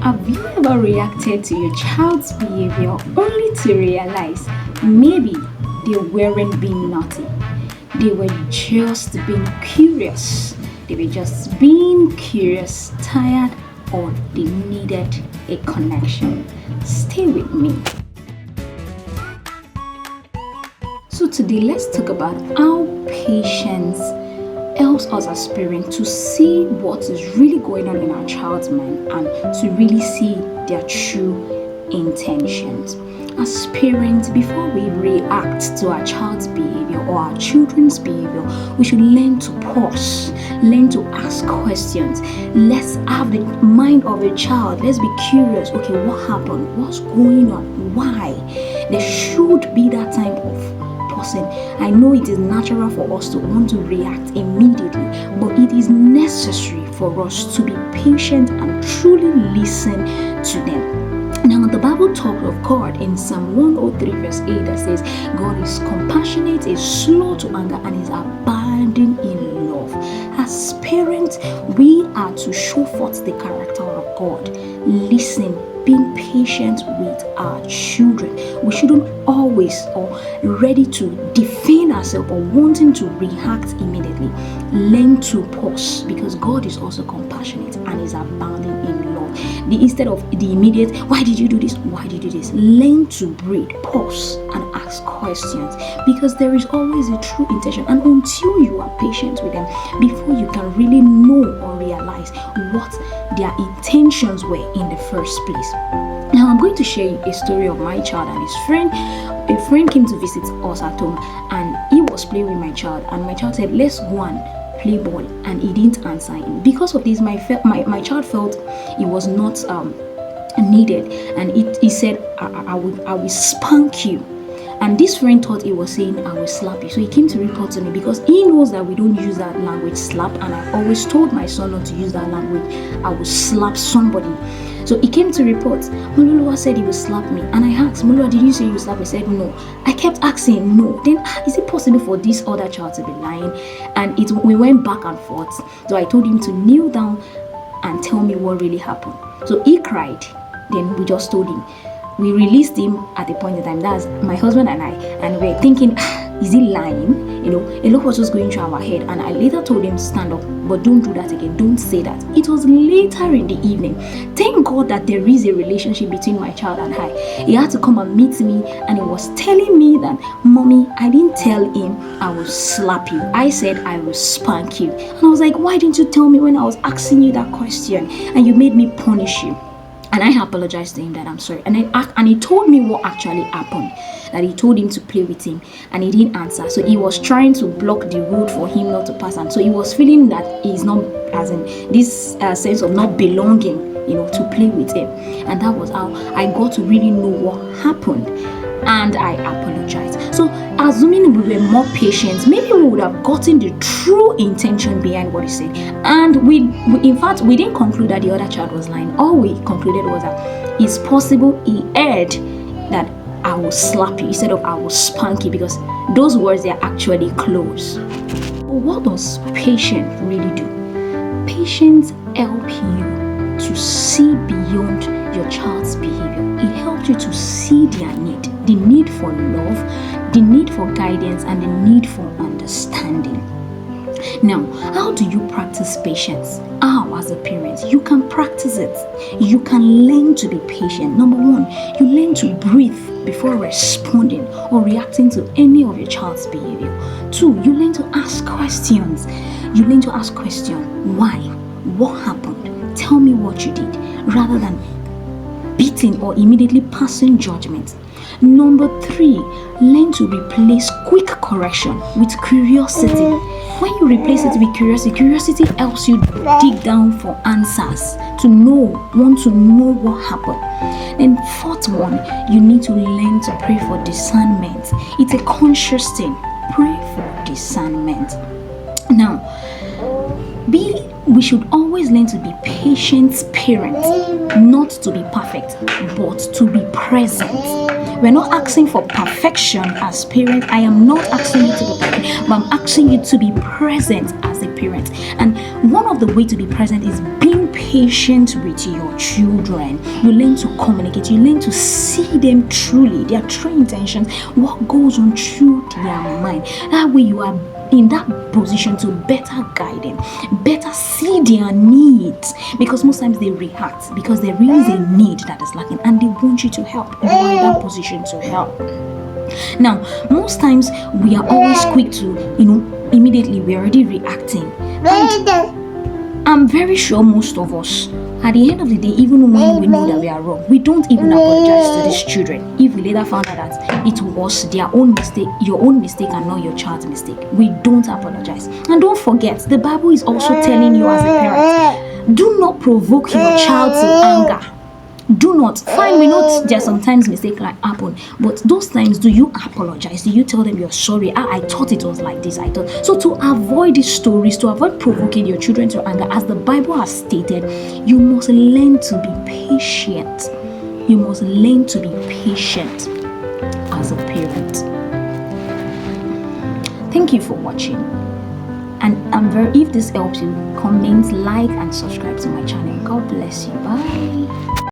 Have you ever reacted to your child's behavior only to realize maybe they weren't being naughty? They were just being curious. They were just being curious, tired, or they needed a connection. Stay with me. So today let's talk about how patience helps us as parents to see what is really going on in our child's mind and to really see their true intentions. As parents, before we react to our child's behavior or our children's behavior, we should learn to pause, learn to ask questions. Let's have the mind of a child. Let's be curious. Okay, what happened? What's going on? Why? There should be that type of person. I know it is natural for us to want to react immediately, but it is necessary for us to be patient and truly listen to them. Now, the Bible talks of God in Psalm 103 verse 8 that says, God is compassionate, is slow to anger, and is abounding in love. As parents, we are to show forth the character of God. Listen, being patient with our children. We shouldn't always or ready to defend ourselves or wanting to react immediately. Learn to pause because God is also compassionate and is abounding in love. Instead of the immediate, why did you do this? Why did you do this? Learn to breathe, pause, and ask questions because there is always a true intention. And until you are patient with them, before you can really know or realize what their intentions were in the first place. Now I'm going to share a story of my child and his friend. A friend came to visit us at home and he was playing with my child, and my child said, let's go and play ball, and he didn't answer him. Because of this, my child felt it was not needed, and he said, I will spank you. And this friend thought he was saying, I will slap you. So he came to report to me because he knows that we don't use that language, slap. And I always told my son not to use that language. I will slap somebody. So he came to report. Mululuwa said he would slap me. And I asked, Mululuwa, did you say you would slap me? He said, no. I kept asking, no. Then, is it possible for this other child to be lying? And we went back and forth. So I told him to kneel down and tell me what really happened. So he cried. Then we just told him. We released him at a point in time. That's my husband and I. And we were thinking, is he lying? A lot was just going through our head. And I later told him, stand up, but don't do that again. Don't say that. It was later in the evening. Thank God that there is a relationship between my child and I. He had to come and meet me, and he was telling me that, Mommy, I didn't tell him I will slap you. I said I will spank you. And I was like, why didn't you tell me when I was asking you that question? And you made me punish you. And I apologized to him that I'm sorry. And he told me what actually happened. That he told him to play with him and he didn't answer. So he was trying to block the road for him not to pass. And so he was feeling that he's not, as in this sense of not belonging, to play with him. And that was how I got to really know what happened. And I apologized. So assuming we were more patient, maybe we would have gotten the true intention behind what he said. And we in fact, we didn't conclude that the other child was lying. All we concluded was that it's possible he heard that I will slap you instead of I will spank you, because those words are actually close. What does patience really do? Patience helps you to see beyond your child's behavior. It helps you to see their need, the need for love, the need for guidance, and the need for understanding. Now, how do you practice patience? How, as a parent? You can practice it. You can learn to be patient. Number one, you learn to breathe before responding or reacting to any of your child's behavior. Two, you learn to ask questions. You learn to ask questions. Why? What happened? Tell me what you did, rather than beating or immediately passing judgment. Number three, learn to replace quick correction with curiosity. When you replace it with curiosity helps you dig down for answers, want to know what happened. And fourth one, you need to learn to pray for discernment. It's a conscious thing. Pray for discernment. Now, we should always learn to be patient parents, not to be perfect, but to be present. We're not asking for perfection as parents. I am not asking you to be perfect, but I'm asking you to be present as a parent. And one of the ways to be present is being patient with your children. You learn to communicate, you learn to see them truly, their true intentions, what goes on through their mind. That way you are in that position to better guide them, better see their needs, because most times they react because there is a need that is lacking and they want you to help. You are in that position to help. Now, most times we are always quick to, immediately we're already reacting. And I'm very sure most of us, at the end of the day, even when we know that we are wrong, we don't even apologize to these children. If we later found out that it was their own mistake, your own mistake and not your child's mistake, we don't apologize. And don't forget, the Bible is also telling you as a parent, do not provoke your child to anger. Do not. Fine, we know there sometimes mistakes like happen, but those times, do you apologize? Do you tell them you're sorry? I thought it was like this. So to avoid these stories, to avoid provoking your children to anger, as the Bible has stated, you must learn to be patient. You must learn to be patient as a parent. Thank you for watching. And if this helps you, comment, like, and subscribe to my channel. God bless you. Bye.